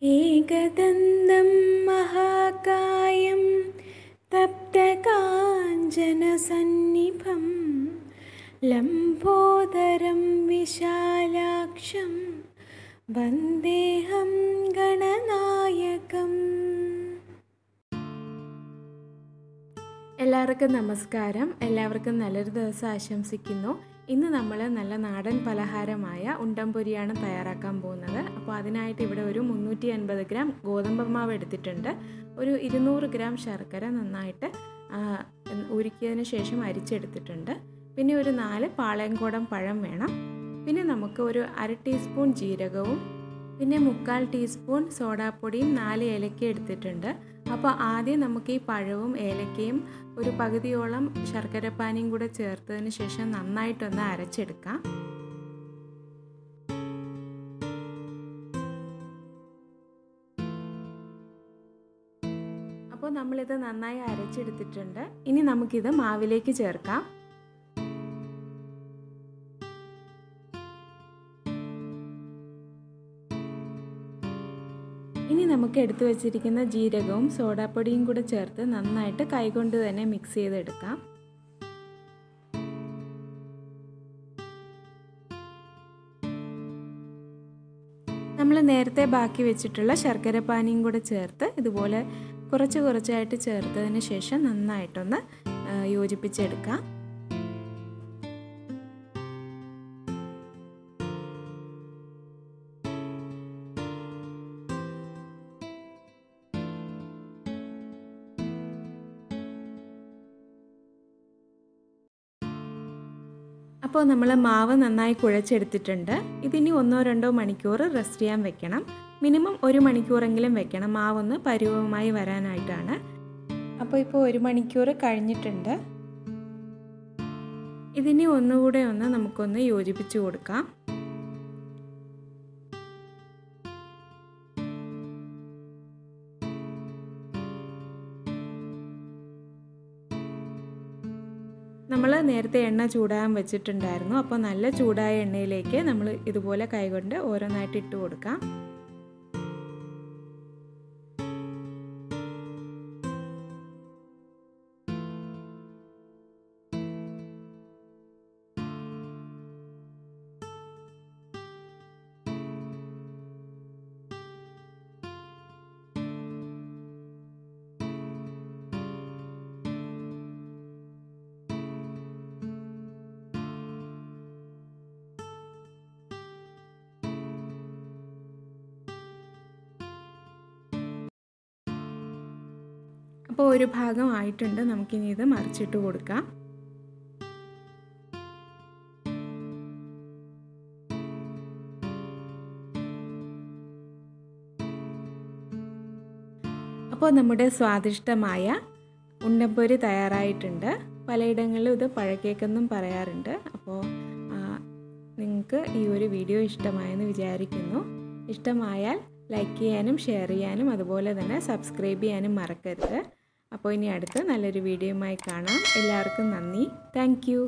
ഏകദന്തം മഹാകായം തപ്തകാഞ്ചനസന്നിഭം ലംബോദരം വിശാലാക്ഷം വന്ദേഹം ഗണനായകം. എല്ലാവർക്കും നമസ്കാരം. എല്ലാവർക്കും നല്ലൊരു ദിവസം ആശംസിക്കുന്നു. ഇന്ന് നമ്മൾ നല്ല നാടൻ പലഹാരമായ ഉണ്ടംപൊരിയാണ് തയ്യാറാക്കാൻ പോകുന്നത്. അപ്പോൾ അതിനായിട്ട് ഇവിടെ ഒരു 350 ഗ്രാം ഗോതമ്പ് മാവ് എടുത്തിട്ടുണ്ട്. ഒരു 200 ഗ്രാം ശർക്കര നന്നായിട്ട് ഉരുക്കിയതിന് ശേഷം അരിച്ചെടുത്തിട്ടുണ്ട്. പിന്നെ ഒരു 4 പാളയംകോടൻ പഴം വേണം. പിന്നെ നമുക്ക് ഒരു 1/2 ടീസ്പൂൺ ജീരകവും പിന്നെ 1/4 ടീസ്പൂൺ സോഡാപ്പൊടിയും 4 ഏലക്ക എടുത്തിട്ടുണ്ട്. അപ്പോൾ ആദ്യം നമുക്ക് ഈ പഴവും ഏലക്കയും ഒരു പകുതിയോളം ശർക്കരപ്പാനിയും കൂടെ ചേർത്തതിന് ശേഷം നന്നായിട്ടൊന്ന് അരച്ചെടുക്കാം. അപ്പോൾ നമ്മളിത് നന്നായി അരച്ചെടുത്തിട്ടുണ്ട്. ഇനി നമുക്കിത് മാവിലേക്ക് ചേർക്കാം. ഇനി നമുക്ക് എടുത്തു വച്ചിരിക്കുന്ന ജീരകവും സോഡാപ്പൊടിയും കൂടെ ചേർത്ത് നന്നായിട്ട് കൈകൊണ്ട് തന്നെ മിക്സ് ചെയ്തെടുക്കാം. നമ്മൾ നേരത്തെ ബാക്കി വെച്ചിട്ടുള്ള ശർക്കരപ്പാനിയും കൂടെ ചേർത്ത് ഇതുപോലെ കുറച്ച് കുറച്ചായിട്ട് ചേർത്തതിന് ശേഷം നന്നായിട്ടൊന്ന് യോജിപ്പിച്ചെടുക്കാം. അപ്പോൾ നമ്മൾ മാവ് നന്നായി കുഴച്ചെടുത്തിട്ടുണ്ട്. ഇതിനി 1-2 മണിക്കൂർ റെസ്റ്റ് ചെയ്യാൻ വെക്കണം. മിനിമം 1 മണിക്കൂറെങ്കിലും വെക്കണം, മാവൊന്ന് പരുവമായി വരാനായിട്ടാണ്. അപ്പോൾ ഇപ്പോൾ 1 മണിക്കൂർ കഴിഞ്ഞിട്ടുണ്ട്. ഇതിനി ഒന്നുകൂടെ നമുക്കൊന്ന് യോജിപ്പിച്ച് കൊടുക്കാം. നമ്മൾ നേരത്തെ എണ്ണ ചൂടാൻ വെച്ചിട്ടുണ്ടായിരുന്നു. അപ്പോൾ നല്ല ചൂടായ എണ്ണയിലേക്ക് നമ്മൾ ഇതുപോലെ കൈകൊണ്ട് ഓരോന്നായിട്ട് ഇട്ട് കൊടുക്കാം. അപ്പോൾ ഒരു ഭാഗം ആയിട്ടുണ്ട്. നമുക്കിനി ഇത് മറിച്ചിട്ട് കൊടുക്കാം. അപ്പോൾ നമ്മുടെ സ്വാദിഷ്ടമായ ഉണ്ടംപൊരി തയ്യാറായിട്ടുണ്ട്. പലയിടങ്ങളിലും ഇത് പഴക്കേക്കെന്നും പറയാറുണ്ട്. അപ്പോൾ നിങ്ങൾക്ക് ഈ ഒരു വീഡിയോ ഇഷ്ടമായെന്ന് വിചാരിക്കുന്നു. ഇഷ്ടമായാൽ ലൈക്ക് ചെയ്യാനും ഷെയർ ചെയ്യാനും അതുപോലെ തന്നെ സബ്സ്ക്രൈബ് ചെയ്യാനും മറക്കരുത്. അപ്പോൾ ഇനി അടുത്ത നല്ലൊരു വീഡിയോയുമായി കാണാം. എല്ലാവർക്കും നന്ദി. Thank you.